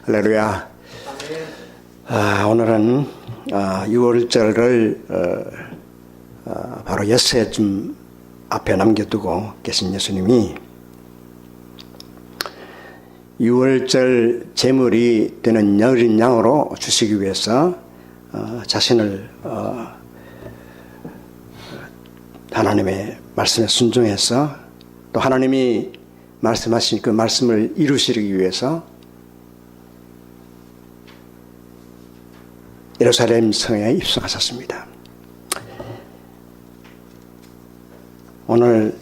할렐루야. 오늘은 6월절을 바로 엿새쯤 앞에 남겨두고 계신 예수님이 6월절 제물이 되는 어린 양으로 주시기 위해서 자신을 하나님의 말씀에 순종해서 또 하나님이 말씀하신 그 말씀을 이루시기 위해서 예루살렘 성에 입성하셨습니다. 오늘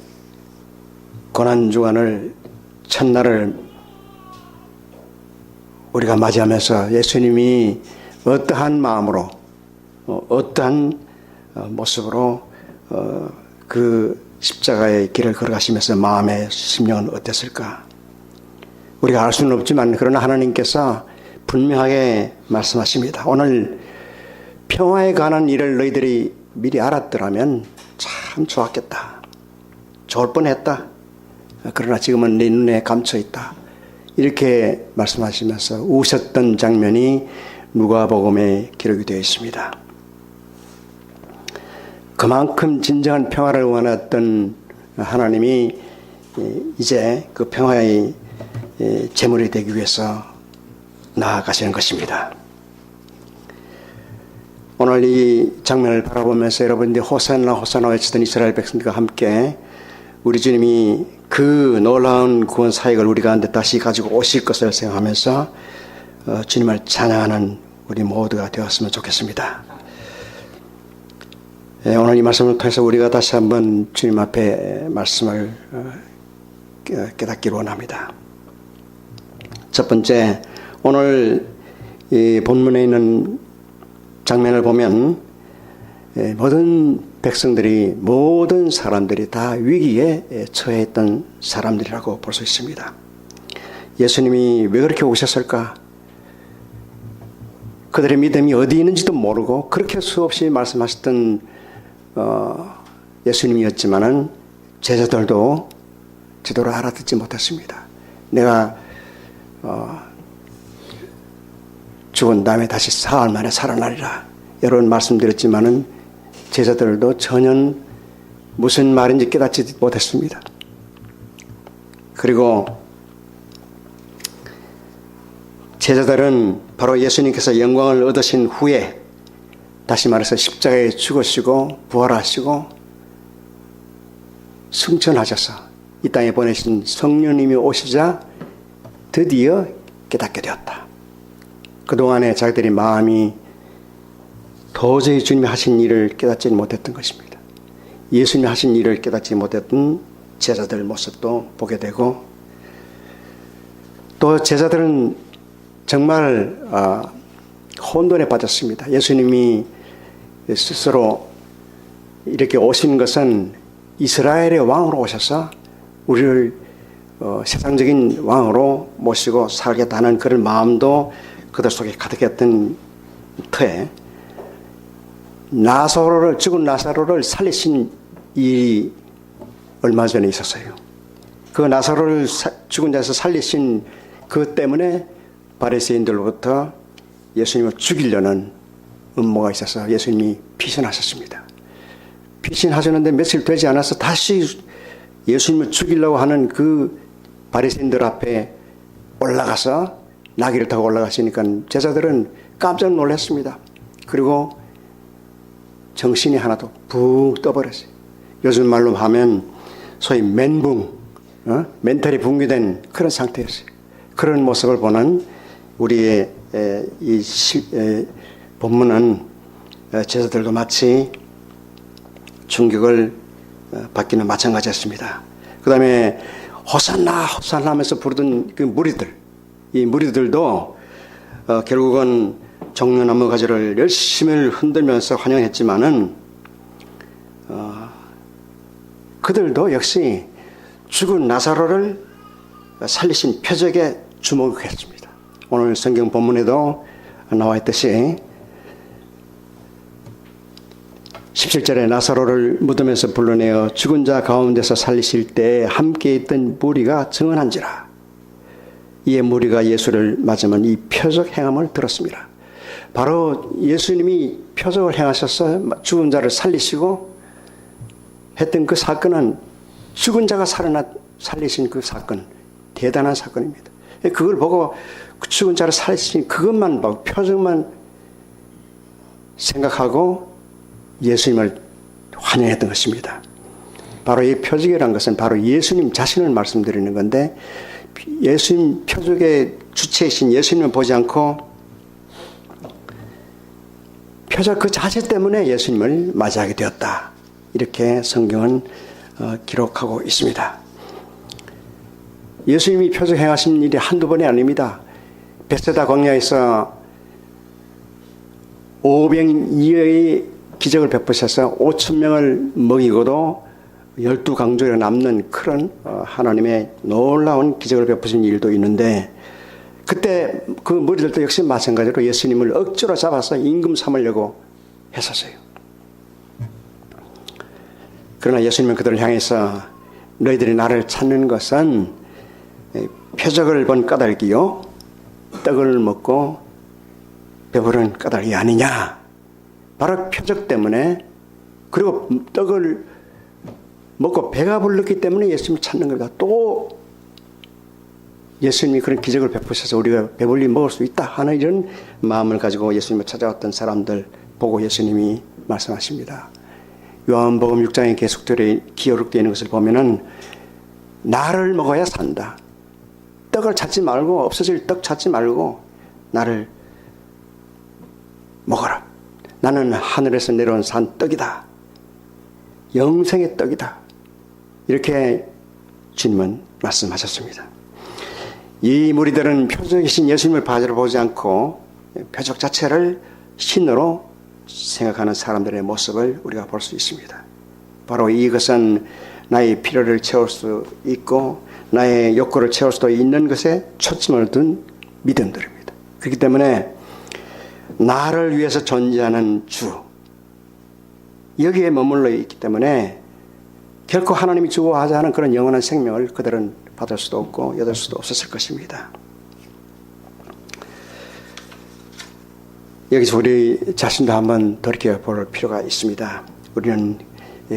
고난주간을 첫날을 우리가 맞이하면서 예수님이 어떠한 마음으로 어떠한 모습으로 그 십자가의 길을 걸어가시면서 마음의 심령은 어땠을까? 우리가 알 수는 없지만 그러나 하나님께서 분명하게 말씀하십니다. 오늘 평화에 관한 일을 너희들이 미리 알았더라면 참 좋았겠다. 좋을 뻔했다. 그러나 지금은 네 눈에 감춰있다. 이렇게 말씀하시면서 우셨던 장면이 누가복음에 기록이 되어 있습니다. 그만큼 진정한 평화를 원했던 하나님이 이제 그 평화의 제물이 되기 위해서 나아가시는 것입니다. 오늘 이 장면을 바라보면서 여러분들이 호산나 호산나 외치던 이스라엘 백성들과 함께 우리 주님이 그 놀라운 구원 사역을 우리 가운데 다시 가지고 오실 것을 생각하면서 주님을 찬양하는 우리 모두가 되었으면 좋겠습니다. 오늘 이 말씀을 통해서 우리가 다시 한번 주님 앞에 말씀을 깨닫기를 원합니다. 첫 번째, 오늘 이 본문에 있는 장면을 보면 모든 백성들이 모든 사람들이 다 위기에 처해있던 사람들이라고 볼 수 있습니다. 예수님이 왜 그렇게 오셨을까? 그들의 믿음이 어디 있는지도 모르고 그렇게 수없이 말씀하셨던 예수님이었지만은 제자들도 제대로 알아듣지 못했습니다. 내가 죽은 다음에 다시 사흘 만에 살아나리라 여러 번 말씀드렸지만은 제자들도 전혀 무슨 말인지 깨닫지 못했습니다. 그리고 제자들은 바로 예수님께서 영광을 얻으신 후에 다시 말해서 십자가에 죽으시고 부활하시고 승천하셔서 이 땅에 보내신 성령님이 오시자 드디어 깨닫게 되었다. 그동안에 자기들의 마음이 도저히 주님이 하신 일을 깨닫지 못했던 것입니다. 예수님이 하신 일을 깨닫지 못했던 제자들 모습도 보게 되고 또 제자들은 정말 혼돈에 빠졌습니다. 예수님이 스스로 이렇게 오신 것은 이스라엘의 왕으로 오셔서 우리를 세상적인 왕으로 모시고 살겠다는 그런 마음도 그들 속에 가득했던 터에 죽은 나사로를 살리신 일이 얼마 전에 있었어요. 그 나사로를 죽은 자에서 살리신 그 때문에 바리새인들로부터 예수님을 죽이려는 음모가 있어서 예수님이 피신하셨습니다. 피신하셨는데 며칠 되지 않아서 다시 예수님을 죽이려고 하는 그 바리새인들 앞에 올라가서 나귀를 타고 올라가시니까 제자들은 깜짝 놀랐습니다. 그리고 정신이 하나도 붕 떠버렸어요. 요즘 말로 하면 소위 멘붕, 멘탈이 붕괴된 그런 상태였어요. 그런 모습을 보는 우리의 이 본문은 제자들도 마치 충격을 받기는 마찬가지였습니다. 그 다음에 호산나 호산나 하면서 부르던 그 무리들, 이 무리들도 결국은 종려나무 가지를 열심히 흔들면서 환영했지만은 그들도 역시 죽은 나사로를 살리신 표적에 주목했습니다. 오늘 성경 본문에도 나와 있듯이 17절에 나사로를 무덤에서 불러내어 죽은 자 가운데서 살리실 때 함께 있던 무리가 증언한지라. 이에 무리가 예수를 맞으면 이 표적 행함을 들었습니다. 바로 예수님이 표적을 행하셔서 죽은 자를 살리시고 했던 그 사건은 죽은 자가 살리신 그 사건, 대단한 사건입니다. 그걸 보고 그 죽은 자를 살리신 그것만 보고 표적만 생각하고 예수님을 환영했던 것입니다. 바로 이 표적이라는 것은 바로 예수님 자신을 말씀드리는 건데, 예수님 표적의 주체이신 예수님을 보지 않고 표적 그 자체 때문에 예수님을 맞이하게 되었다. 이렇게 성경은 기록하고 있습니다. 예수님이 표적 행하신 일이 한두 번이 아닙니다. 벳세다 광야에서 500여의 기적을 베푸셔서 5,000명을 먹이고도 12강조에 남는 그런 하나님의 놀라운 기적을 베푸신 일도 있는데, 그때 그 무리들도 역시 마찬가지로 예수님을 억지로 잡아서 임금 삼으려고 했었어요. 그러나 예수님은 그들을 향해서 너희들이 나를 찾는 것은 표적을 본 까닭이요 떡을 먹고 배부른 까닭이 아니냐. 바로 표적 때문에, 그리고 떡을 먹고 배가 불렀기 때문에 예수님을 찾는 거다. 또 예수님이 그런 기적을 베푸셔서 우리가 배불리 먹을 수 있다 하는 이런 마음을 가지고 예수님을 찾아왔던 사람들 보고 예수님이 말씀하십니다. 요한복음 6장에 계속되어 기록되어 있는 것을 보면은 나를 먹어야 산다. 떡을 찾지 말고, 없어질 떡 찾지 말고 나를 먹어라. 나는 하늘에서 내려온 산 떡이다. 영생의 떡이다. 이렇게 주님은 말씀하셨습니다. 이 무리들은 표적이신 예수님을 바라보지 않고 표적 자체를 신으로 생각하는 사람들의 모습을 우리가 볼 수 있습니다. 바로 이것은 나의 필요를 채울 수 있고 나의 욕구를 채울 수도 있는 것에 초점을 둔 믿음들입니다. 그렇기 때문에 나를 위해서 존재하는 주, 여기에 머물러 있기 때문에 결코 하나님이 주고 하자 하는 그런 영원한 생명을 그들은 받을 수도 없고 얻을 수도 없었을 것입니다. 여기서 우리 자신도 한번 돌이켜볼 필요가 있습니다. 우리는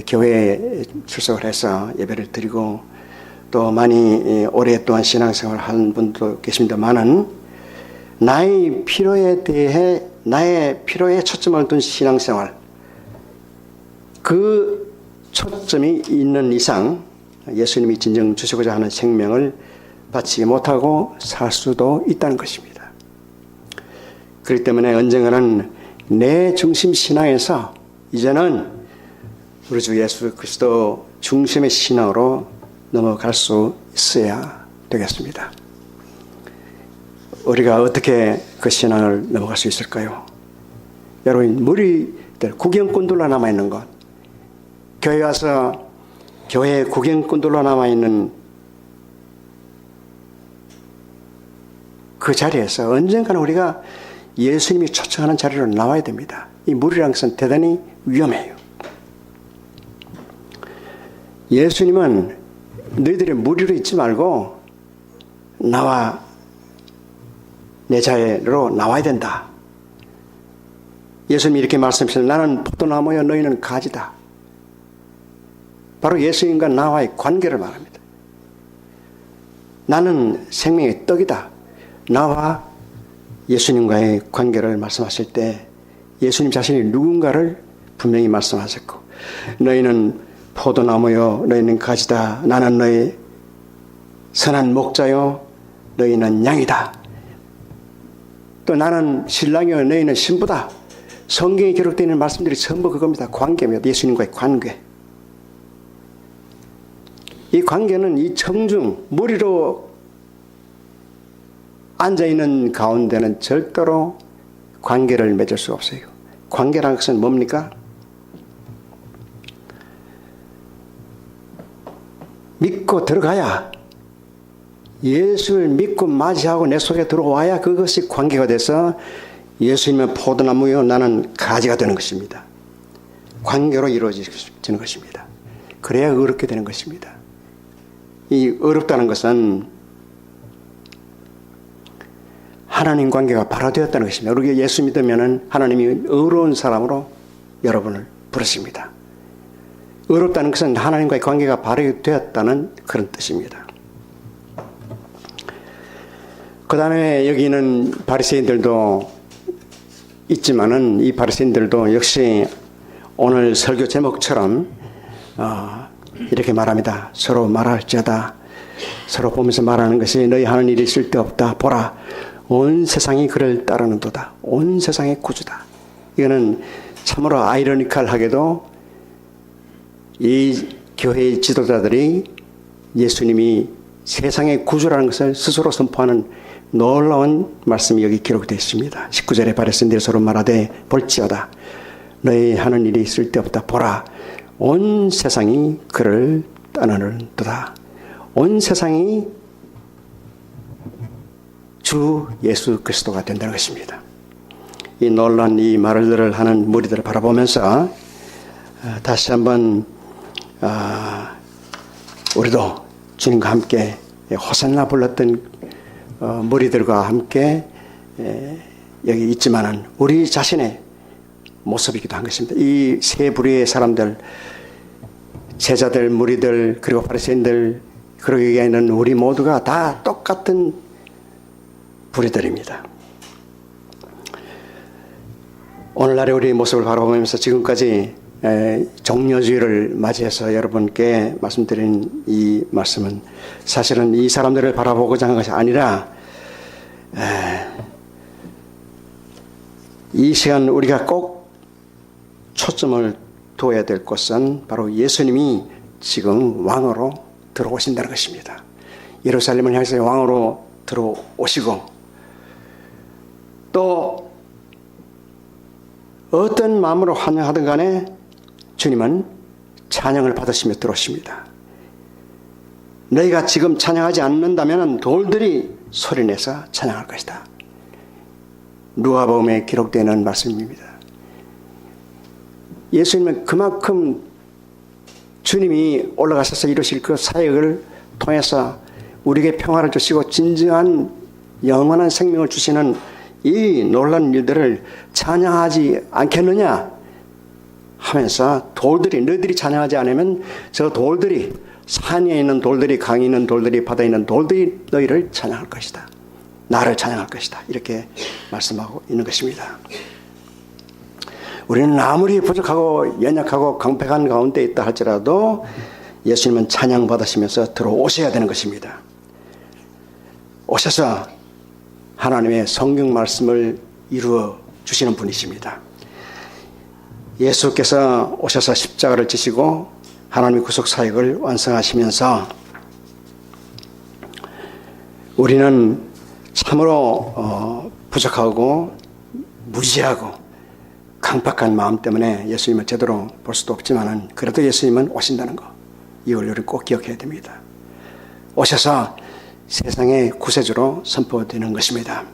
교회에 출석을 해서 예배를 드리고 또 많이 오랫동안 신앙생활을 한 분도 계십니다만은 나의 필요에 대해 나의 필요에 초점을 둔 신앙생활, 그 초점이 있는 이상 예수님이 진정 주시고자 하는 생명을 받지 못하고 살 수도 있다는 것입니다. 그렇기 때문에 언젠가는 내 중심 신앙에서 이제는 우리 주 예수 그리스도 중심의 신앙으로 넘어갈 수 있어야 되겠습니다. 우리가 어떻게 그 신앙을 넘어갈 수 있을까요? 여러분, 무리들, 구경꾼들로 남아있는 것, 교회 와서 교회 구경꾼들로 남아있는 그 자리에서 언젠가는 우리가 예수님이 초청하는 자리로 나와야 됩니다. 이 무리라는 것은 대단히 위험해요. 예수님은 너희들이 무리로 있지 말고 나와 내 자리로 나와야 된다. 예수님이 이렇게 말씀하시는, 나는 포도나무여 너희는 가지다. 바로 예수님과 나와의 관계를 말합니다. 나는 생명의 떡이다. 나와 예수님과의 관계를 말씀하실 때 예수님 자신이 누군가를 분명히 말씀하셨고, 너희는 포도나무요 너희는 가지다. 나는 너희 선한 목자요 너희는 양이다. 또 나는 신랑이요 너희는 신부다. 성경에 기록되어 있는 말씀들이 전부 그겁니다. 관계입니다. 예수님과의 관계. 이 관계는 이 청중 무리로 앉아있는 가운데는 절대로 관계를 맺을 수 없어요. 관계라는 것은 뭡니까? 믿고 들어가야, 예수를 믿고 맞이하고 내 속에 들어와야 그것이 관계가 돼서 예수님은 포도나무요 나는 가지가 되는 것입니다. 관계로 이루어지는 것입니다. 그래야 어렵게 되는 것입니다. 이 어렵다는 것은 하나님 관계가 발화되었다는 것입니다. 우리가 예수 믿으면 하나님이 의로운 사람으로 여러분을 부르십니다. 의롭다는 것은 하나님과의 관계가 발휘되었다는 그런 뜻입니다. 그 다음에 여기는 바리새인들도 있지만은 이 바리새인들도 역시 오늘 설교 제목처럼 이렇게 말합니다. 서로 말할지어다. 서로 보면서 말하는 것이 너희 하는 일이 쓸데없다. 보라. 온 세상이 그를 따르는도다. 온 세상의 구주다. 이거는 참으로 아이러니컬하게도 이 교회의 지도자들이 예수님이 세상의 구주라는 것을 스스로 선포하는 놀라운 말씀이 여기 기록되어 있습니다. 19절에 바리새인들이 서로 말하되 볼지어다. 너희 하는 일이 쓸데없다. 보라. 온 세상이 그를 따르는도다. 온 세상이 주 예수 그리스도가 된다는 것입니다. 이 놀라운 이 말을 하는 무리들을 바라보면서 다시 한번 우리도 주님과 함께 호산나 불렀던 무리들과 함께 여기 있지만은 우리 자신의 모습이기도 한 것입니다. 이 세 부류의 사람들, 제자들, 무리들, 그리고 바리새인들, 그리고 여기 있는 우리 모두가 다 똑같은 부류들입니다. 오늘날의 우리의 모습을 바라보면서 지금까지 종려주의를 맞이해서 여러분께 말씀드린 이 말씀은 사실은 이 사람들을 바라보고자 한 것이 아니라 이 시간 우리가 꼭 초점을 둬야 될 것은 바로 예수님이 지금 왕으로 들어오신다는 것입니다. 예루살렘을 향해서 왕으로 들어오시고 또 어떤 마음으로 환영하든 간에 주님은 찬양을 받으시며 들어오십니다. 너희가 지금 찬양하지 않는다면 돌들이 소리내서 찬양할 것이다. 누가복음에 기록되는 말씀입니다. 예수님은 그만큼 주님이 올라가셔서 이루실 그 사역을 통해서 우리에게 평화를 주시고 진정한 영원한 생명을 주시는 이 놀라운 일들을 찬양하지 않겠느냐 하면서 돌들이 너희들이 찬양하지 않으면 저 돌들이 산에 있는 돌들이 강에 있는 돌들이 바다에 있는 돌들이 너희를 찬양할 것이다. 나를 찬양할 것이다. 이렇게 말씀하고 있는 것입니다. 우리는 아무리 부족하고 연약하고 강팍한 가운데 있다 할지라도 예수님은 찬양받으시면서 들어오셔야 되는 것입니다. 오셔서 하나님의 성경 말씀을 이루어 주시는 분이십니다. 예수께서 오셔서 십자가를 지시고 하나님의 구속 사역을 완성하시면서 우리는 참으로 부족하고 무지하고 강팍한 마음 때문에 예수님을 제대로 볼 수도 없지만 그래도 예수님은 오신다는 거 이걸 우리 꼭 기억해야 됩니다. 오셔서 세상의 구세주로 선포되는 것입니다.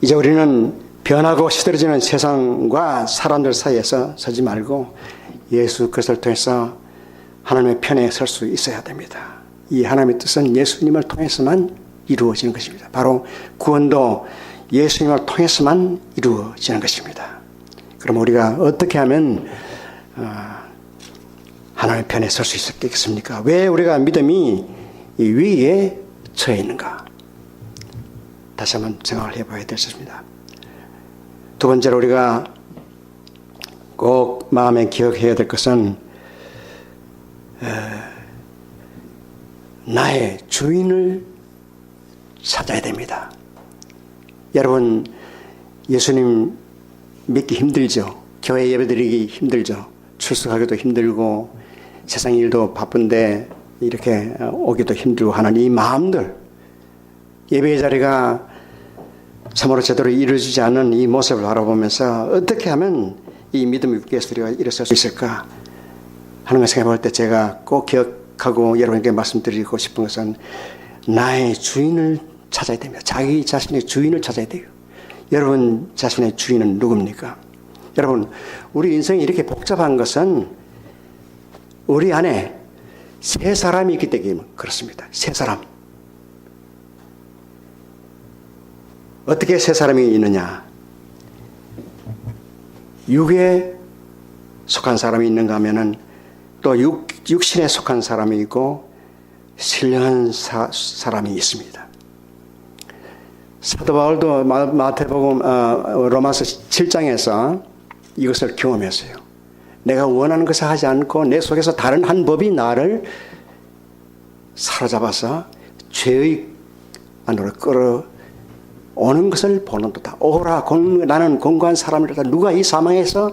이제 우리는 변하고 시들어지는 세상과 사람들 사이에서 서지 말고 예수 그리스도를 통해서 하나님의 편에 설 수 있어야 됩니다. 이 하나님의 뜻은 예수님을 통해서만 이루어지는 것입니다. 바로 구원도 예수님을 통해서만 이루어지는 것입니다. 그럼 우리가 어떻게 하면 하나님의 편에 설 수 있겠습니까? 왜 우리가 믿음이 이 위에 처해 있는가? 다시 한번 생각을 해봐야 되겠습니다. 두 번째로 우리가 꼭 마음에 기억해야 될 것은 나의 주인을 찾아야 됩니다. 여러분 예수님 믿기 힘들죠. 교회 예배드리기 힘들죠. 출석하기도 힘들고 세상 일도 바쁜데 이렇게 오기도 힘들고 하는 이 마음들, 예배의 자리가 참으로 제대로 이루어지지 않는 이 모습을 바라보면서 어떻게 하면 이 믿음 위에서 우리가 일어설 수 있을까 하는 걸 생각해 볼 때 제가 꼭 기억하고 여러분에게 말씀드리고 싶은 것은 나의 주인을 찾아야 됩니다. 자기 자신의 주인을 찾아야 돼요. 여러분 자신의 주인은 누굽니까? 여러분 우리 인생이 이렇게 복잡한 것은 우리 안에 세 사람이 있기 때문에 그렇습니다. 세 사람. 어떻게 세 사람이 있느냐? 육에 속한 사람이 있는가 하면은 또 육신에 속한 사람이 있고 신령한 사람이 있습니다. 사도 바울도 마태복음 로마서 7장에서 이것을 경험했어요. 내가 원하는 것을 하지 않고 내 속에서 다른 한 법이 나를 사로잡아서 죄의 안으로 끌어오는 것을 보는도다. 오라, 나는 공고한 사람이다. 누가 이 사망에서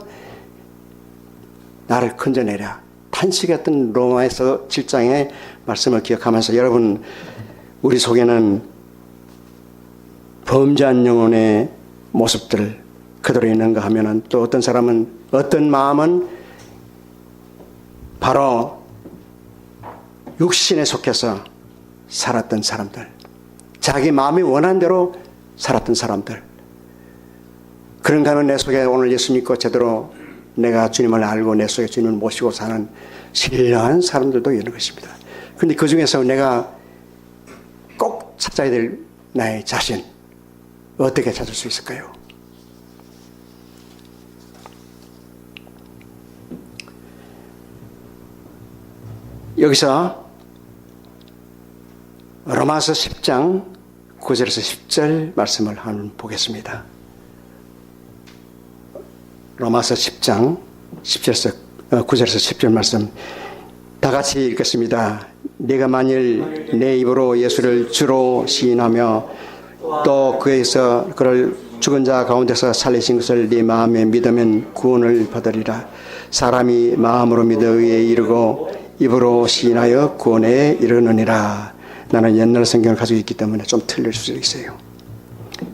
나를 건져내랴. 탄식했던 로마에서 7장의 말씀을 기억하면서 여러분, 우리 속에는 범죄한 영혼의 모습들 그대로 있는가 하면은 또 어떤 사람은, 어떤 마음은 바로 육신에 속해서 살았던 사람들, 자기 마음이 원한 대로 살았던 사람들. 그런가 하면 내 속에 오늘 예수 믿고 제대로 내가 주님을 알고 내 속에 주님을 모시고 사는 신령한 사람들도 있는 것입니다. 그런데 그 중에서 내가 꼭 찾아야 될 나의 자신, 어떻게 찾을 수 있을까요? 여기서 로마서 10장 9절에서 10절 말씀을 한번 보겠습니다. 로마서 10장 10절에서 9절에서 10절 말씀 다 같이 읽겠습니다. 네가 만일 내 입으로 예수를 주로 시인하며 또 그에서 그를 죽은 자 가운데서 살리신 것을 네 마음에 믿으면 구원을 받으리라. 사람이 마음으로 믿어 의에 이르고 입으로 시인하여 구원에 이르느니라. 나는 옛날 성경을 가지고 있기 때문에 좀 틀릴 수 있어요.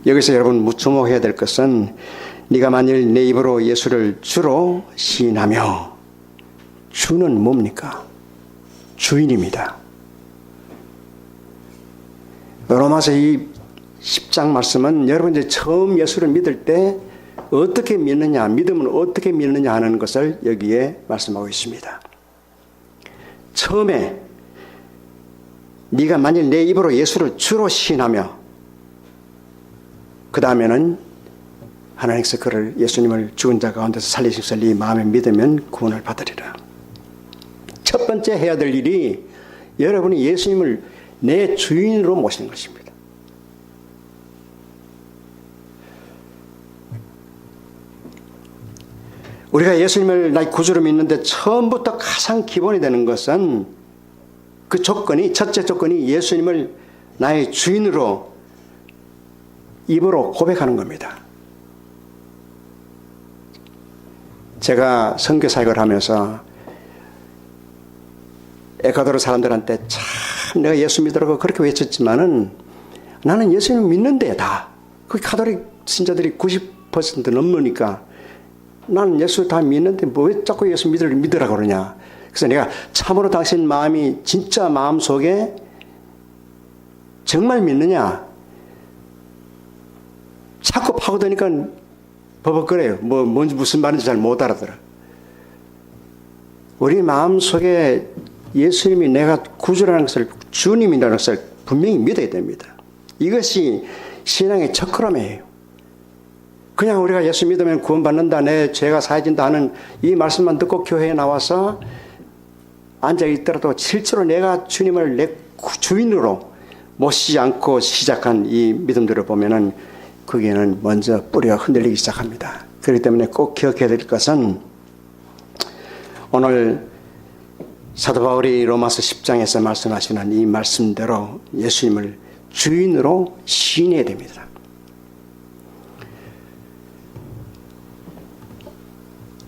여기서 여러분 주목해야 될 것은 네가 만일 내 입으로 예수를 주로 시인하며, 주는 뭡니까? 주인입니다. 로마서 이 10장 말씀은 여러분 이제 처음 예수를 믿을 때 어떻게 믿느냐, 믿음은 어떻게 믿느냐 하는 것을 여기에 말씀하고 있습니다. 처음에 네가 만일 내 입으로 예수를 주로 시인하며, 그 다음에는 하나님께서 그를 예수님을 죽은 자 가운데서 살리신 것을 네 마음에 믿으면 구원을 받으리라. 첫 번째 해야 될 일이 여러분이 예수님을 내 주인으로 모시는 것입니다. 우리가 예수님을 나의 구주로 믿는데 처음부터 가장 기본이 되는 것은 그 조건이, 첫째 조건이 예수님을 나의 주인으로 입으로 고백하는 겁니다. 제가 선교 사역을 하면서 에콰도르 사람들한테 참 내가 예수 믿으라고 그렇게 외쳤지만은 나는 예수님을 믿는데 다. 그 가톨릭 신자들이 90% 넘으니까 나는 예수 다 믿는데 뭐 왜 자꾸 예수 믿으라고 그러냐. 그래서 내가 참으로 당신 마음이 진짜 마음 속에 정말 믿느냐. 자꾸 파고드니까 버벅거려요. 무슨 말인지 잘 못 알아들어. 우리 마음 속에 예수님이 내가 구주라는 것을, 주님이라는 것을 분명히 믿어야 됩니다. 이것이 신앙의 첫걸음이에요. 그냥 우리가 예수 믿으면 구원받는다, 내 죄가 사해진다 하는 이 말씀만 듣고 교회에 나와서 앉아있더라도 실제로 내가 주님을 내 주인으로 모시지 않고 시작한 이 믿음들을 보면은 거기에는 먼저 뿌리가 흔들리기 시작합니다. 그렇기 때문에 꼭 기억해야 될 것은 오늘 사도 바울이 로마서 10장에서 말씀하시는 이 말씀대로 예수님을 주인으로 시인해야 됩니다.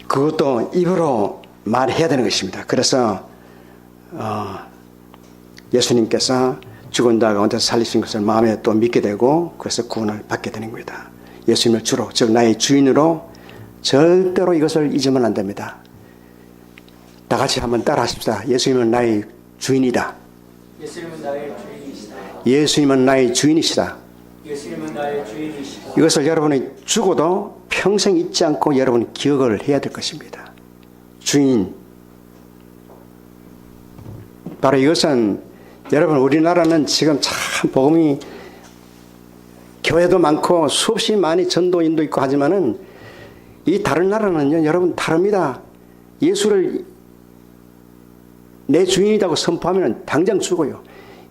그것도 입으로 말해야 되는 것입니다. 그래서 예수님께서 죽은 자 가운데서 살리신 것을 마음에 또 믿게 되고 그래서 구원을 받게 되는 겁니다. 예수님을 주로, 즉 나의 주인으로 절대로 이것을 잊으면 안 됩니다. 다 같이 한번 따라 하십시다. 예수님은 나의 주인이다. 예수님은 나의 주인이시다. 예수님은 나의 주인이시다. 예수님은 나의 주인이시다. 이것을 여러분이 죽어도 평생 잊지 않고 여러분이 기억을 해야 될 것입니다. 주인. 바로 이것은 여러분 우리나라는 지금 참 복음이 교회도 많고 수없이 많이 전도인도 있고 하지만은 이 다른 나라는요, 여러분 다릅니다. 예수를 내 주인이라고 선포하면 당장 죽어요.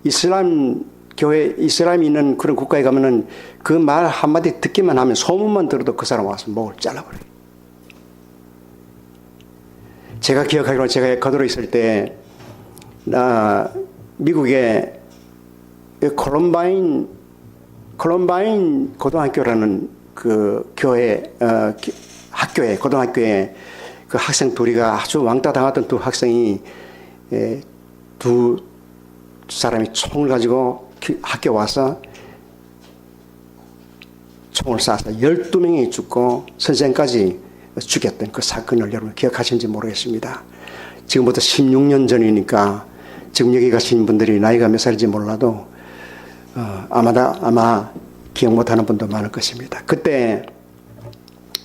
이슬람 교회, 이슬람이 있는 그런 국가에 가면은 그 말 한마디 듣기만 하면 소문만 들어도 그 사람 와서 목을 잘라버려요. 제가 기억하기로는 제가 거들어 있을 때, 미국의 콜럼바인 고등학교라는 그 교회, 학교에, 고등학교에 그 학생 둘이가 아주 왕따 당했던 두 학생이 두 사람이 총을 가지고 학교 와서 총을 쏴서 12명이 죽고 선생까지 죽였던 그 사건을 여러분 기억하시는지 모르겠습니다. 지금부터 16년 전이니까 지금 여기 가신 분들이 나이가 몇 살인지 몰라도 아마 기억 못하는 분도 많을 것입니다. 그때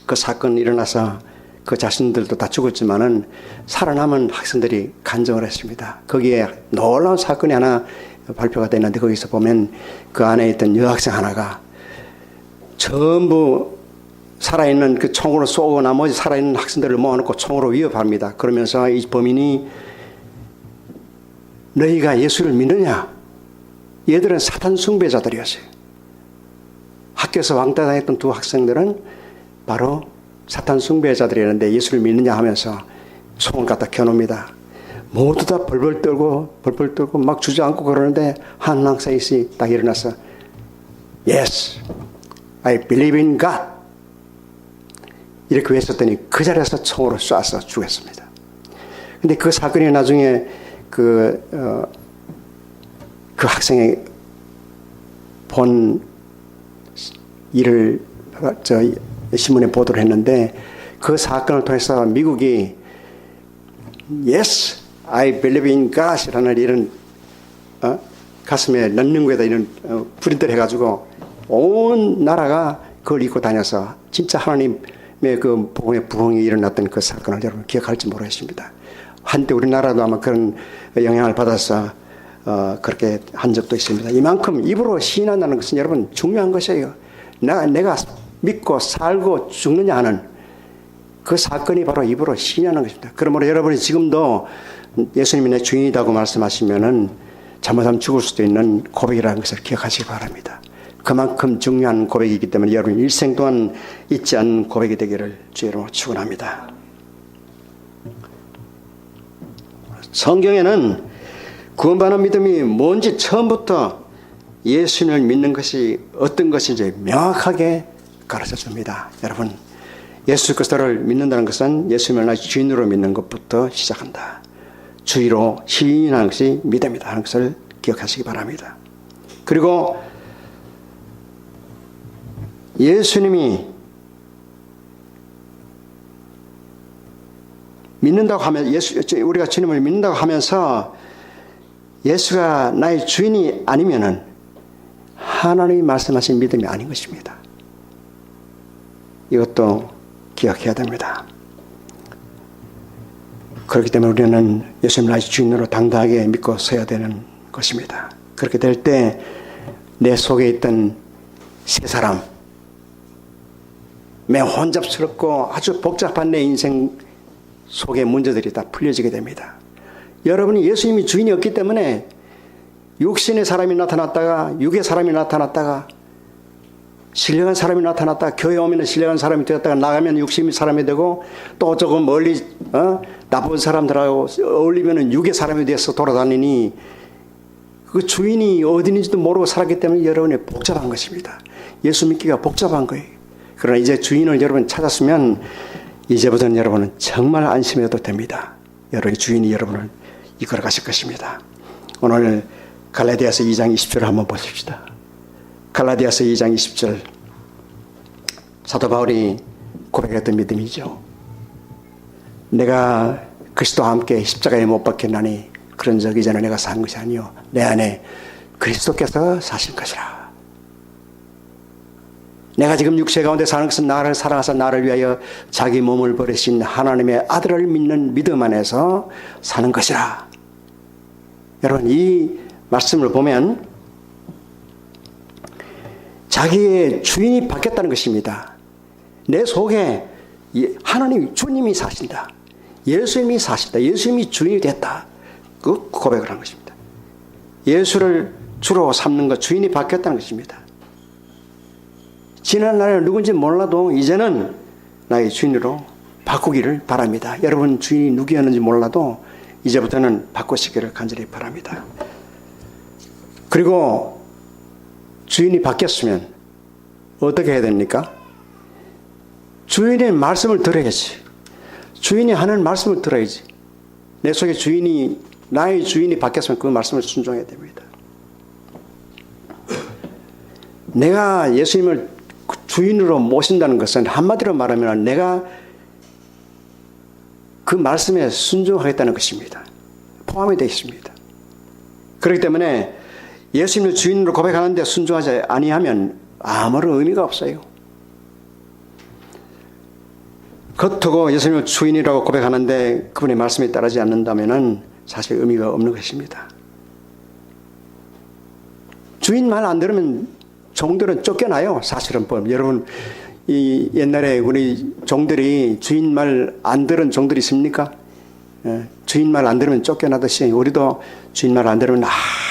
그 사건이 일어나서 그 자신들도 다 죽었지만은 살아남은 학생들이 간증을 했습니다. 거기에 놀라운 사건이 하나 발표가 됐는데 거기서 보면 그 안에 있던 여학생 하나가 전부 살아있는 그 총으로 쏘고 나머지 살아있는 학생들을 모아놓고 총으로 위협합니다. 그러면서 이 범인이 너희가 예수를 믿느냐? 얘들은 사탄 숭배자들이었어요. 학교에서 왕따당했던 두 학생들은 바로 사탄 숭배자들이었는데 예수를 믿느냐 하면서 총을 갖다 켜놓습니다. 모두 다 벌벌 떨고 막 주저앉고 그러는데 한 학생이 딱 일어나서 Yes, I believe in God. 이렇게 외쳤더니 그 자리에서 총으로 쏴서 죽였습니다. 근데 그 사건이 나중에 그 학생이 본 일을 신문에 보도를 했는데 그 사건을 통해서 미국이 Yes, I believe in God이라는 이런 가슴에 넣는 거에다 이런 프린트를 해가지고 온 나라가 그걸 입고 다녀서 진짜 하나님의 그 복음의 부흥이 일어났던 그 사건을 여러분 기억할지 모르겠습니다. 한때 우리나라도 아마 그런 영향을 받아서 그렇게 한 적도 있습니다. 이만큼 입으로 시인한다는 것은 여러분 중요한 것이에요. 내가 믿고 살고 죽느냐 하는 그 사건이 바로 입으로 시인하는 것입니다. 그러므로 여러분이 지금도 예수님이 내 주인이라고 말씀하시면은 잘못하면 죽을 수도 있는 고백이라는 것을 기억하시기 바랍니다. 그만큼 중요한 고백이기 때문에 여러분 일생 동안 잊지 않는 고백이 되기를 주의 이름으로 축원합니다. 성경에는 구원받는 믿음이 뭔지 처음부터 예수님을 믿는 것이 어떤 것인지 명확하게 가르쳐 줍니다. 여러분, 예수 그리스도를 믿는다는 것은 예수님을 나의 주인으로 믿는 것부터 시작한다. 주의로 시인하는 것이 믿음이다 하는 것을 기억하시기 바랍니다. 그리고 예수님이 믿는다고 하면 우리가 주님을 믿는다고 하면서 예수가 나의 주인이 아니면은 하나님이 말씀하신 믿음이 아닌 것입니다. 이것도 기억해야 됩니다. 그렇기 때문에 우리는 예수님 나의 주인으로 당당하게 믿고 서야 되는 것입니다. 그렇게 될 때 내 속에 있던 세 사람, 매우 혼잡스럽고 아주 복잡한 내 인생 속의 문제들이 다 풀려지게 됩니다. 여러분이 예수님이 주인이었기 때문에 육신의 사람이 나타났다가 육의 사람이 나타났다가 신령한 사람이 나타났다가 교회 오면 신령한 사람이 되었다가 나가면 육신의 사람이 되고 또 조금 멀리 나쁜 사람들하고 어울리면 육의 사람이 돼서 돌아다니니 그 주인이 어디 있는지도 모르고 살았기 때문에 여러분이 복잡한 것입니다. 예수 믿기가 복잡한 거예요. 그러나 이제 주인을 여러분 찾았으면 이제부터는 여러분은 정말 안심해도 됩니다. 여러분의 주인이 여러분을 이끌어 가실 것입니다. 오늘 갈라디아서 2장 20절을 한번 보십시다. 갈라디아서 2장 20절 사도 바울이 고백했던 믿음이죠. 내가 그리스도와 함께 십자가에 못 박혔나니 그런 적 이제는 내가 산 것이 아니요 내 안에 그리스도께서 사신 것이라. 내가 지금 육체 가운데 사는 것은 나를 사랑하사 나를 위하여 자기 몸을 버리신 하나님의 아들을 믿는 믿음 안에서 사는 것이라. 여러분 이 말씀을 보면 자기의 주인이 바뀌었다는 것입니다. 내 속에 하나님 주님이 사신다. 예수님이 사신다. 예수님이 주인이 됐다. 그 고백을 한 것입니다. 예수를 주로 삼는 것, 주인이 바뀌었다는 것입니다. 지난 날에 누군지 몰라도 이제는 나의 주인으로 바꾸기를 바랍니다. 여러분 주인이 누구였는지 몰라도 이제부터는 바꾸시기를 간절히 바랍니다. 그리고 주인이 바뀌었으면 어떻게 해야 됩니까? 주인의 말씀을 들어야지. 주인이 하는 말씀을 들어야지. 내 속에 나의 주인이 바뀌었으면 그 말씀을 순종해야 됩니다. 내가 예수님을 주인으로 모신다는 것은 한마디로 말하면 내가 그 말씀에 순종하겠다는 것입니다. 포함이 되어 있습니다. 그렇기 때문에 예수님을 주인으로 고백하는데 순종하지 아니하면 아무런 의미가 없어요. 겉으로 예수님을 주인이라고 고백하는데 그분의 말씀에 따르지 않는다면 사실 의미가 없는 것입니다. 주인 말 안 들으면 종들은 쫓겨나요. 사실은 여러분 이 옛날에 우리 종들이 주인 말 안 들은 종들이 있습니까? 주인 말 안 들으면 쫓겨나듯이 우리도 주인 말 안 들으면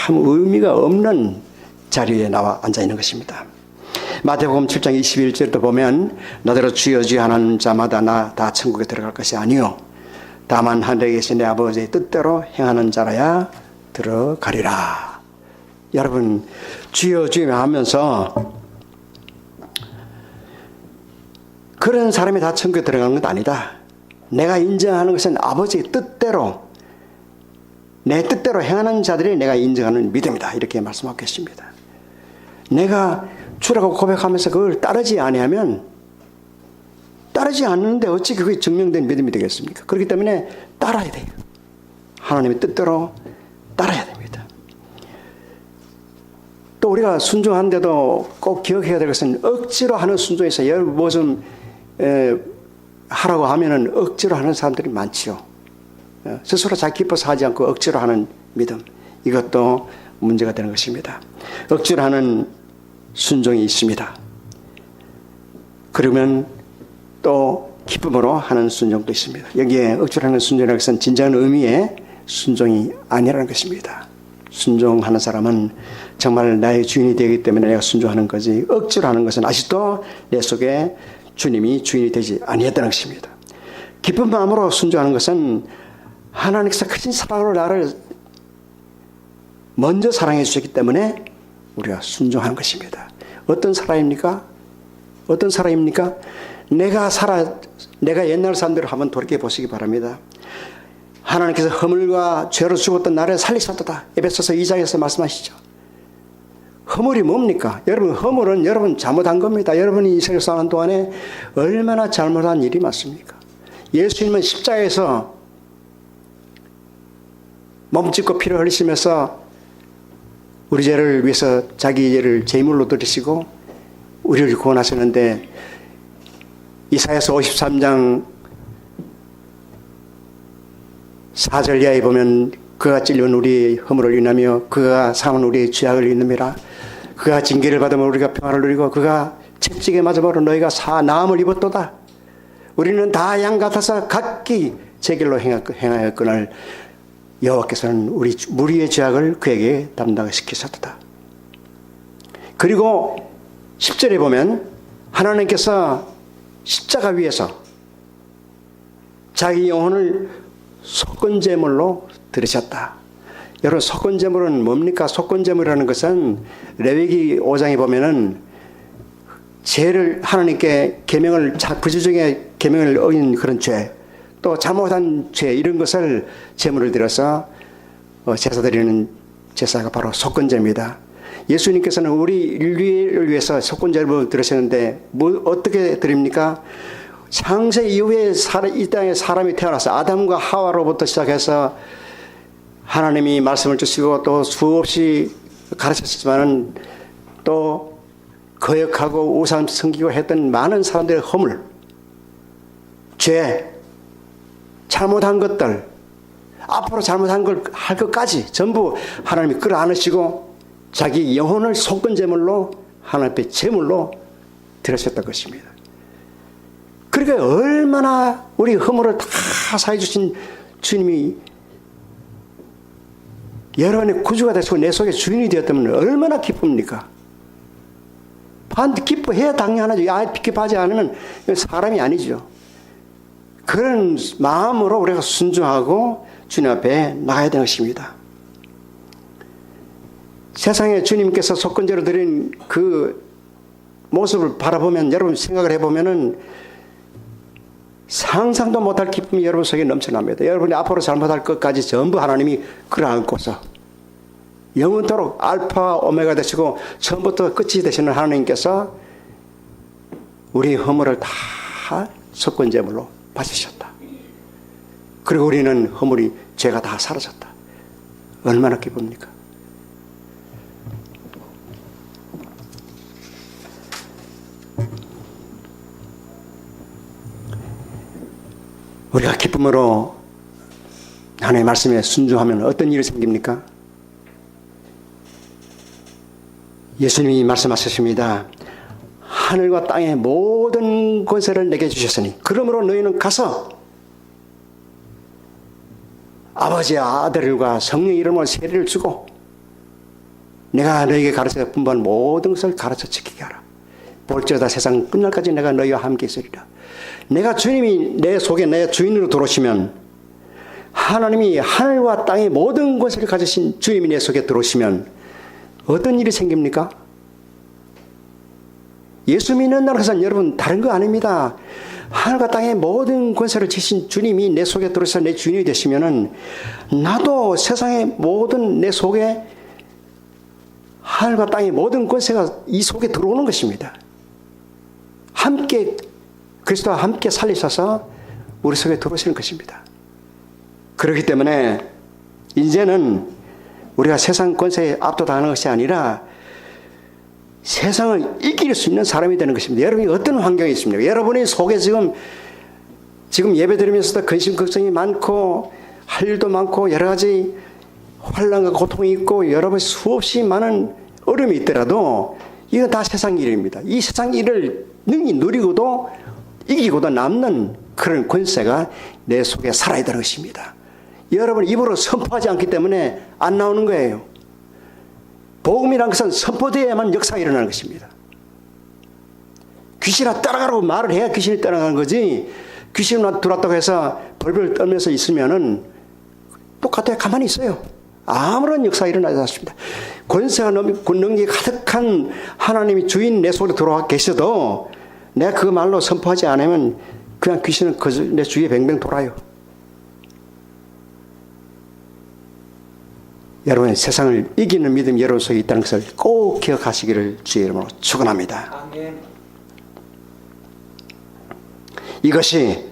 아무 의미가 없는 자리에 나와 앉아 있는 것입니다. 마태복음 7장 21절도 보면 너더러 주여 주여 하는 자마다 나 다 천국에 들어갈 것이 아니요 다만 하늘에 계신 내 아버지의 뜻대로 행하는 자라야 들어가리라. 여러분 주여 주여 하면서 그런 사람이 다 천국에 들어가는 것 아니다. 내가 인정하는 것은 아버지의 뜻대로 내 뜻대로 행하는 자들이 내가 인정하는 믿음이다. 이렇게 말씀하고 계십니다. 내가 주라고 고백하면서 그걸 따르지 아니하면 따르지 않는데 어찌 그게 증명된 믿음이 되겠습니까? 그렇기 때문에 따라야 돼요. 하나님의 뜻대로 따라야 됩니다. 또 우리가 순종하는데도 꼭 기억해야 될 것은 억지로 하는 순종에서 뭐 좀 하라고 하면은 억지로 하는 사람들이 많지요. 스스로 자기 기뻐서 하지 않고 억지로 하는 믿음, 이것도 문제가 되는 것입니다. 억지로 하는 순종이 있습니다. 그러면 또 기쁨으로 하는 순종도 있습니다. 여기에 억지로 하는 순종이라는 것은 진정한 의미의 순종이 아니라는 것입니다. 순종하는 사람은 정말 나의 주인이 되기 때문에 내가 순종하는 거지, 억지로 하는 것은 아직도 내 속에 주님이 주인이 되지 아니했다는 것입니다. 기쁜 마음으로 순종하는 것은 하나님께서 크신 사랑으로 나를 먼저 사랑해 주셨기 때문에 우리가 순종하는 것입니다. 어떤 사랑입니까? 어떤 사랑입니까? 내가 옛날 사람들을 한번 돌이켜 보시기 바랍니다. 하나님께서 허물과 죄로 죽었던 나를 살리셨다. 에베소서 2장에서 말씀하시죠. 허물이 뭡니까? 여러분, 허물은 여러분 잘못한 겁니다. 여러분이 이 세상에 사는 동안에 얼마나 잘못한 일이 많습니까? 예수님은 십자가에서 몸짓고 피를 흘리시면서 우리 죄를 위해서 자기 죄를 제물로 드리시고 우리를 구원하셨는데, 이사야서 53장 4절 이하에 보면 그가 찔린 우리의 허물을 인하며 그가 상한 우리의 죄악을 인함이라. 그가 징계를 받으면 우리가 평화를 누리고 그가 채찍에 맞아버려 너희가 나음을 입었도다. 우리는 다 양 같아서 각기 제 길로 행하였거늘 여호와께서는 우리의 죄악을 그에게 담당시키셨다. 그리고 10절에 보면 하나님께서 십자가 위에서 자기 영혼을 속건제물로 들으셨다. 여러분, 속건제물은 뭡니까? 속건제물이라는 것은 레위기 5장에 보면은 죄를 하나님께 부지중에 계명을 어긴 그런 죄, 또 잘못한 죄, 이런 것을 제물을 들여서 제사 드리는 제사가 바로 속건제입니다. 예수님께서는 우리 인류를 위해서 속건제를 들으셨는데 어떻게 드립니까? 창세 이후에 이 땅에 사람이 태어나서 아담과 하와로부터 시작해서 하나님이 말씀을 주시고 또 수없이 가르쳤지만은 또 거역하고 우상 섬기고 했던 많은 사람들의 허물, 죄, 잘못한 것들, 앞으로 잘못한 걸 할 것까지 전부 하나님이 끌어안으시고 자기 영혼을 속건제물로 하나님 앞에 제물로 드렸었던 것입니다. 그러니까 얼마나 우리 허물을 다 사해 주신 주님이 여러분의 구주가 되시고 내 속에 주인이 되었다면 얼마나 기쁩니까? 기뻐해야 당연하죠. 기뻐하지 않으면 사람이 아니죠. 그런 마음으로 우리가 순종하고 주님 앞에 나가야 되는 것입니다. 세상에 주님께서 속건제로 드린 그 모습을 바라보면 여러분 생각을 해보면은 상상도 못할 기쁨이 여러분 속에 넘쳐납니다. 여러분이 앞으로 잘못할 것까지 전부 하나님이 끌어안고서 영원토록 알파 오메가 되시고 처음부터 끝이 되시는 하나님께서 우리 허물을 다 속건제물로 바치셨다. 그리고 우리는 허물이 죄가 다 사라졌다. 얼마나 기쁩니까? 우리가 기쁨으로 하나님의 말씀에 순종하면 어떤 일이 생깁니까? 예수님이 말씀하셨습니다. 하늘과 땅의 모든 권세를 내게 주셨으니 그러므로 너희는 가서 아버지와 아들과 성령의 이름으로 세례를 주고 내가 너희에게 가르쳐 분부한 모든 것을 가르쳐 지키게 하라. 볼지어다 세상 끝날까지 내가 너희와 함께 있으리라. 내가 주님이 내 속에 내 주인으로 들어오시면 하나님이 하늘과 땅의 모든 것을 가지신 주님이 내 속에 들어오시면 어떤 일이 생깁니까? 예수 믿는다는 것은 여러분 다른 거 아닙니다. 하늘과 땅의 모든 권세를 지신 주님이 내 속에 들어오셔서 내 주인이 되시면은 나도 세상의 모든 내 속에 하늘과 땅의 모든 권세가 이 속에 들어오는 것입니다. 함께 그리스도와 함께 살리셔서 우리 속에 들어오시는 것입니다. 그렇기 때문에 이제는 우리가 세상 권세에 압도당하는 것이 아니라 세상을 이길 수 있는 사람이 되는 것입니다. 여러분이 어떤 환경에 있습니까? 여러분의 속에 지금 예배 드리면서도 근심 걱정이 많고 할 일도 많고 여러 가지 환난과 고통이 있고 여러 번 수없이 많은 어려움이 있더라도 이건 다 세상 일입니다. 이 세상 일을 능히 누리고도 이기고도 남는 그런 권세가 내 속에 살아야 되는 것입니다. 여러분 입으로 선포하지 않기 때문에 안 나오는 거예요. 복음이란 것은 선포되어야만 역사가 일어나는 것입니다. 귀신아 따라가라고 말을 해야 귀신이 따라가는 거지 귀신이 들어왔다고 해서 벌벌 떨면서 있으면은 똑같아요. 가만히 있어요. 아무런 역사가 일어나지 않습니다. 권세가 능력이 가득한 하나님이 주인 내 속에 들어와 계셔도 내가 그 말로 선포하지 않으면 그냥 귀신은 내 주위에 뱅뱅 돌아요. 여러분 세상을 이기는 믿음이 여러분 속에 있다는 것을 꼭 기억하시기를 주의 이름으로 축원합니다. 아멘. 이것이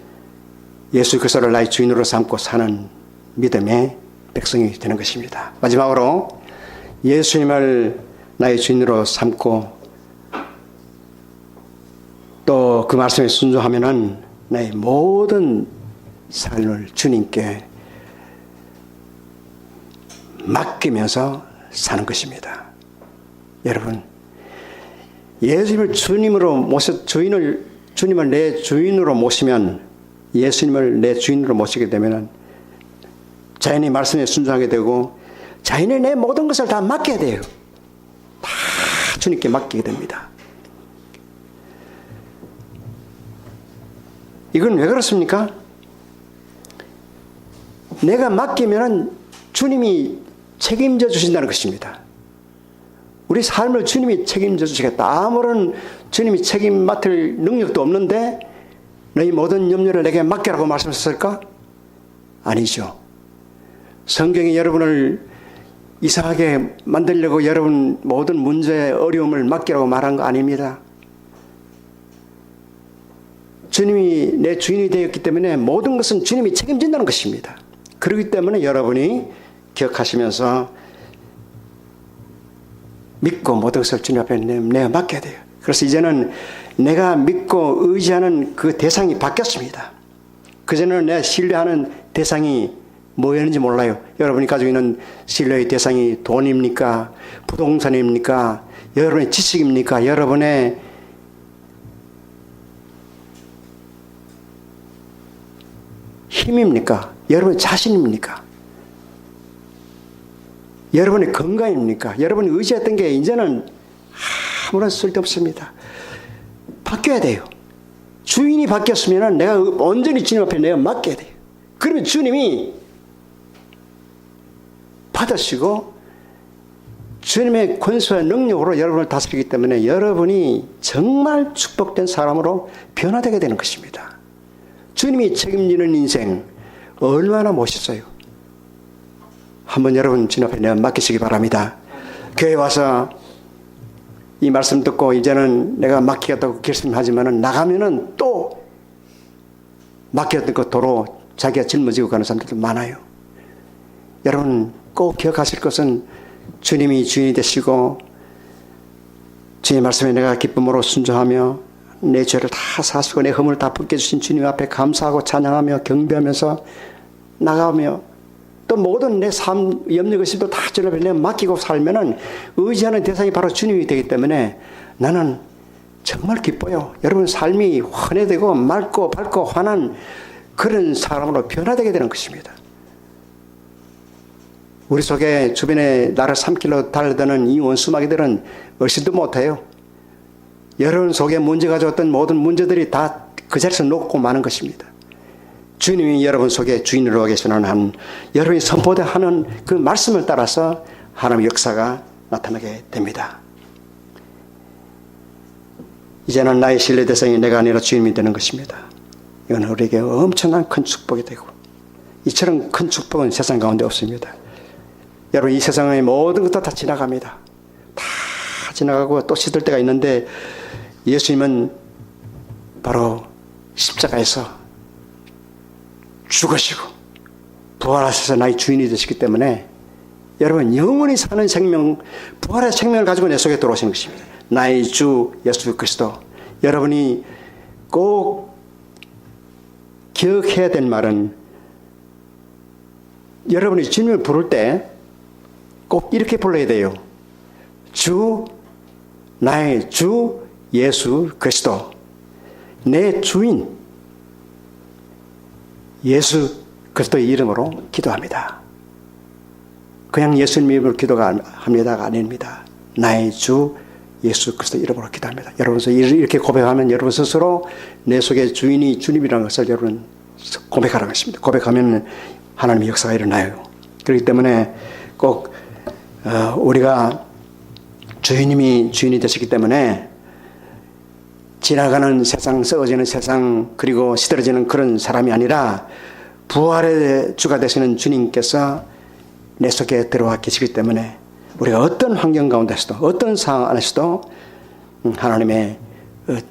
예수 그리스도를 나의 주인으로 삼고 사는 믿음의 백성이 되는 것입니다. 마지막으로 예수님을 나의 주인으로 삼고 또 그 말씀에 순종하면은 나의 모든 삶을 주님께 맡기면서 사는 것입니다. 여러분, 예수님을 주님을 내 주인으로 모시면, 예수님을 내 주인으로 모시게 되면 자연히 말씀에 순종하게 되고 자연히 내 모든 것을 다 맡겨야 돼요. 다 주님께 맡기게 됩니다. 이건 왜 그렇습니까? 내가 맡기면 주님이 책임져 주신다는 것입니다. 우리 삶을 주님이 책임져 주시겠다. 아무런 주님이 책임 맡을 능력도 없는데 너희 모든 염려를 내게 맡기라고 말씀하셨을까? 아니죠. 성경이 여러분을 이상하게 만들려고 여러분 모든 문제의 어려움을 맡기라고 말한 거 아닙니다. 주님이 내 주인이 되었기 때문에 모든 것은 주님이 책임진다는 것입니다. 그렇기 때문에 여러분이 기억하시면서 믿고 모든 것을 주님 앞에 내가 맡겨야 돼요. 그래서 이제는 내가 믿고 의지하는 그 대상이 바뀌었습니다. 그전에는 내가 신뢰하는 대상이 뭐였는지 몰라요. 여러분이 가지고 있는 신뢰의 대상이 돈입니까? 부동산입니까? 여러분의 지식입니까? 여러분의 힘입니까? 여러분의 자신입니까? 여러분의 건강입니까? 여러분이 의지했던 게 이제는 아무런 쓸데없습니다. 바뀌어야 돼요. 주인이 바뀌었으면 내가 온전히 주님 앞에 내가 맡겨야 돼요. 그러면 주님이 받으시고 주님의 권세와 능력으로 여러분을 다스리기 때문에 여러분이 정말 축복된 사람으로 변화되게 되는 것입니다. 주님이 책임지는 인생 얼마나 멋있어요. 한번 여러분 주님 앞에 내가 맡기시기 바랍니다. 교회 와서 이 말씀 듣고 이제는 내가 맡기겠다고 결심하지만은 나가면은 또 맡겼던 것 도로 자기가 짊어지고 가는 사람들도 많아요. 여러분 꼭 기억하실 것은 주님이 주인이 되시고 주님 말씀에 내가 기쁨으로 순종하며 내 죄를 다 사시고 내 허물을 다 벗겨주신 주님 앞에 감사하고 찬양하며 경배하면서 나가며 또 모든 내 삶 염려 것들도 다 주님 앞에 내가 맡기고 살면은 의지하는 대상이 바로 주님이 되기 때문에 나는 정말 기뻐요. 여러분 삶이 환해되고 맑고 밝고 환한 그런 사람으로 변화되게 되는 것입니다. 우리 속에 주변에 나를 삼키려 달려드는 이 원수마귀들은 얼씬도 못해요. 여러분 속에 문제가 줬던 모든 문제들이 다 그 자리에서 녹고 마는 것입니다. 주님이 여러분 속에 주인으로 계시는 한 여러분이 선포하는 그 말씀을 따라서 하나님의 역사가 나타나게 됩니다. 이제는 나의 신뢰 대상이 내가 아니라 주님이 되는 것입니다. 이건 우리에게 엄청난 큰 축복이 되고 이처럼 큰 축복은 세상 가운데 없습니다. 여러분 이 세상의 모든 것도 다 지나갑니다. 다 지나가고 또 시들 때가 있는데 예수님은 바로 십자가에서 죽으시고 부활하셔서 나의 주인이 되시기 때문에 여러분 영원히 사는 생명, 부활의 생명을 가지고 내 속에 들어오시는 것입니다. 나의 주 예수 그리스도. 여러분이 꼭 기억해야 될 말은 여러분이 주님을 부를 때 꼭 이렇게 불러야 돼요. 주, 나의 주 예수 그리스도. 내 주인 예수 그리스도의 이름으로 기도합니다. 그냥 예수님 이름으로 기도가 합니다가 아닙니다. 나의 주 예수 그리스도 이름으로 기도합니다. 여러분 이렇게 고백하면 여러분 스스로 내 속에 주인이 주님이라는 것을 여러분 고백하라는 것입니다. 고백하면 하나님의 역사가 일어나요. 그렇기 때문에 꼭 우리가 주님이 주인이 되시기 때문에 지나가는 세상, 썩어지는 세상, 그리고 시들어지는 그런 사람이 아니라 부활의 주가 되시는 주님께서 내 속에 들어와 계시기 때문에 우리가 어떤 환경 가운데서도 어떤 상황 안에서도 하나님의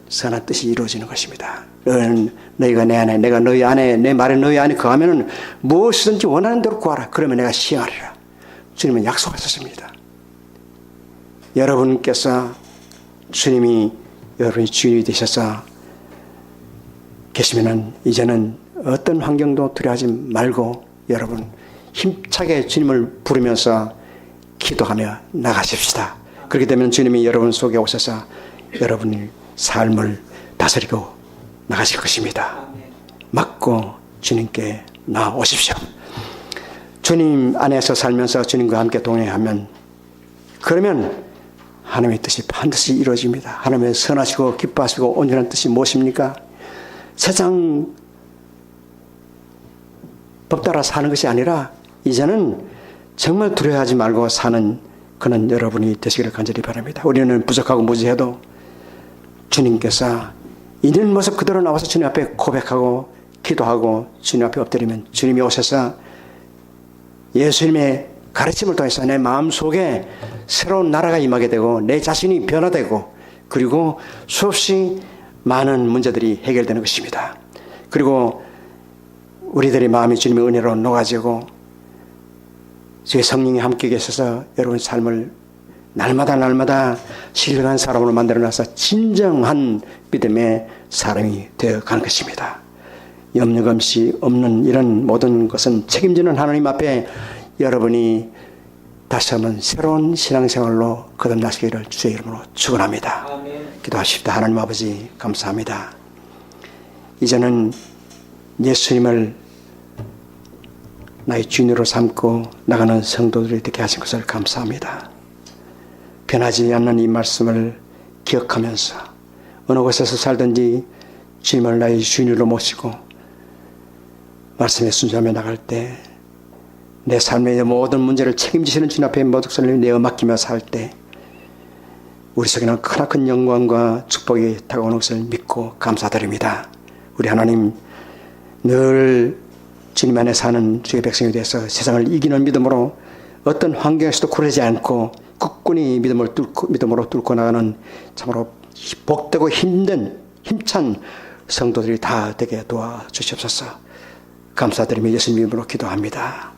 선한 뜻이 이루어지는 것입니다. 너희가 내 안에, 내가 너희 안에, 내 말에 너희 안에 거하면 무엇이든지 원하는 대로 구하라. 그러면 내가 시행하리라. 주님은 약속하셨습니다. 여러분께서 주님이 여러분의 주인이 되셔서 계시면은 이제는 어떤 환경도 두려워하지 말고 여러분 힘차게 주님을 부르면서 기도하며 나가십시다. 그렇게 되면 주님이 여러분 속에 오셔서 여러분의 삶을 다스리고 나가실 것입니다. 맡고 주님께 나오십시오. 주님 안에서 살면서 주님과 함께 동행하면 그러면 하나님의 뜻이 반드시 이루어집니다. 하나님의 선하시고 기뻐하시고 온전한 뜻이 무엇입니까? 세상 법 따라 사는 것이 아니라 이제는 정말 두려워하지 말고 사는 그런 여러분이 되시기를 간절히 바랍니다. 우리는 부족하고 무지해도 주님께서 있는 모습 그대로 나와서 주님 앞에 고백하고 기도하고 주님 앞에 엎드리면 주님이 오셔서 예수님의 가르침을 통해서 내 마음속에 새로운 나라가 임하게 되고 내 자신이 변화되고 그리고 수없이 많은 문제들이 해결되는 것입니다. 그리고 우리들의 마음이 주님의 은혜로 녹아지고 주의 성령이 함께 계셔서 여러분의 삶을 날마다 신령한 사람으로 만들어놔서 진정한 믿음의 사람이 되어가는 것입니다. 염려감시 없는 이런 모든 것은 책임지는 하나님 앞에 여러분이 다시 한번 새로운 신앙생활로 거듭나시기를 주의 이름으로 축원합니다. 아멘. 기도하십시다. 하나님 아버지 감사합니다. 이제는 예수님을 나의 주인으로 삼고 나가는 성도들이 되게 하신 것을 감사합니다. 변하지 않는 이 말씀을 기억하면서 어느 곳에서 살든지 주님을 나의 주인으로 모시고 말씀에 순종하며 나갈 때 내 삶의 모든 문제를 책임지시는 주님 앞에 모든 것을 내어 맡기며 살 때 우리 속에는 크나큰 영광과 축복이 다가오는 것을 믿고 감사드립니다. 우리 하나님 늘 주님 안에 사는 주의 백성이 되어서 세상을 이기는 믿음으로 어떤 환경에서도 굴하지 않고 굳건히 믿음으로 뚫고 나가는 참으로 복되고 힘찬 성도들이 다 되게 도와주시옵소서. 감사드리며 예수님 이름으로 기도합니다.